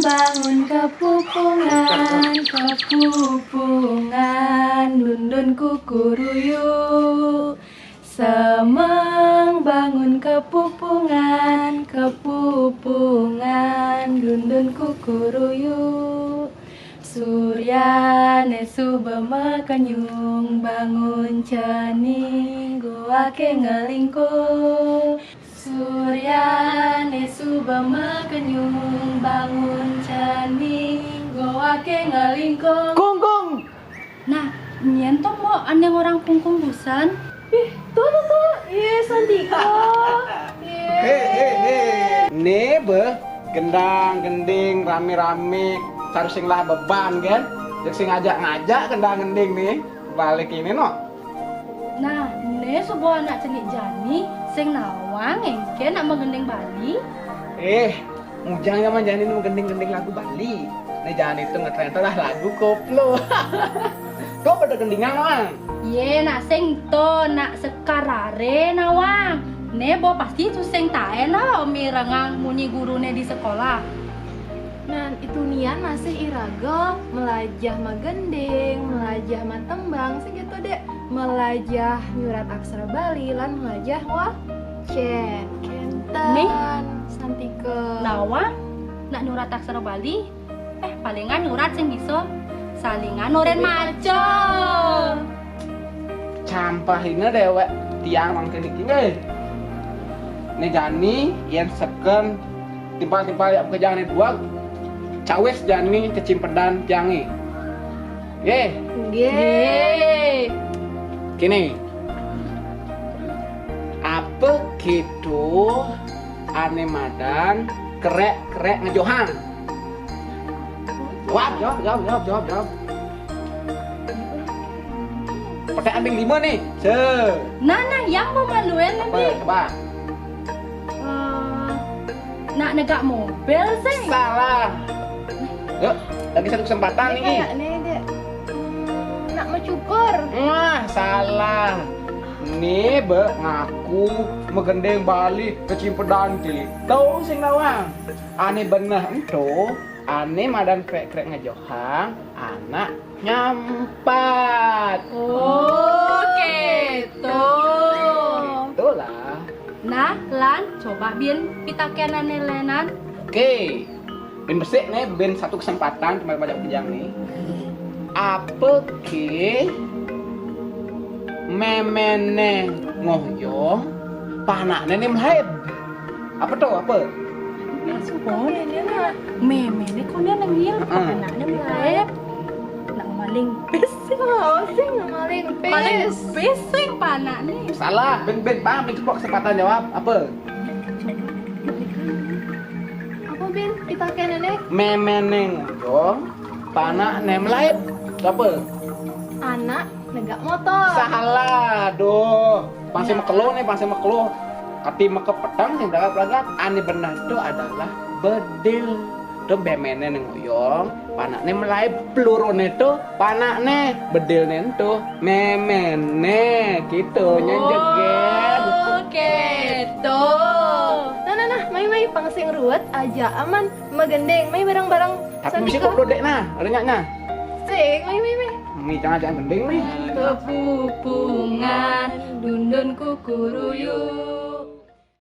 bangun kepupungan, kepupungan, dundun kukuruyu. Semeng bangun kepupungan, kepupungan, dundun kukuruyu. Surya nesu bemekenyung, bangun cening gua ke ngelingkung. Surya nesu bemekenyung, bangun cening gua ke ngelingkung. Kungkung. Nah, nyentok mau andeng orang kungkung busan. Ih, tuh. Iya, Sandika. Hei. Nih gendang gending rame-rame harus sing lah beban kan. Jadi sing ngajak gendang gending nih balik ini no. Nah, ne sebuah anak cenik jani sing nawang engke nak menggending Bali. Mujang zaman jani nu gending-gending lagu Bali. Nih jani itu ngetren lah lagu koplo. Kau pada gendingan nawang? Ye, nak sing to nak sekarare nawang. Ne bo pasti tu sing tae na omi rengang muni gurune di sekolah. Nah, itu nian masih iraga melajah magending, melajah matembang segitu dek. Melajah nyurat aksara Bali lan melajah wah cen kentan Nih? santike. Nawang nak nyurat aksara Bali. Palingan nyurat sing bisa salingan oren maco. Campah ini dewek tiang mang kene kene. Nih jani yang seken timpal-timpal yang kejangane dua. Cawes jani kecimpedan tiangi. Ye. Kini apa gitu ane madan kerek ngejohan. Jawab. Pakai ambing 5 nih. Nah, yang mau manuel nanti. Coba. Nak negak mobil sih. Salah. Yuk, lagi satu kesempatan Ini nih. kayak nih dek. Nak mencukur. Salah. Nih ngaku megendeng Bali kecimpedan ti. Tahu sing nawang. Ane bener ento, ane madan krek ngejohang, anak nyampat. Oh, gitu. Itulah. Nah, Lan, coba biar pitakenan lenan. Oke. Ben besik nih, ben satu kesempatan cuma banyak pejang nih. Apa ke memene ngoyong panaknya nih melaib? Apa tuh apa? Oh, ini nak meme ini kok dia nengil anaknya mulai nak maling pising. Oh, sing maling Maling pes. pising panak nih. Salah, ben bang, ben coba kesempatan jawab apa? Apa bin kita kene nih? Memene ngoyong panaknya melaib. Apa? Anak negak motor. Salah, doh. Pasti mekelo nih, pasti mekelo. Kati meke pedang sing belagap ane benar itu adalah bedil. Itu bemene ning ngoyong, panakne melai pelurune itu panakne bedilne itu memene gitu nyenjeget. Oh, gitu. Nah, mai pangsing ruwet aja aman megendeng, mai barang-barang. Tapi mesti kok dek nah, renyaknya. Sing, mai. Mi jangan gending nih. Kepupungan dundun kukuruyu.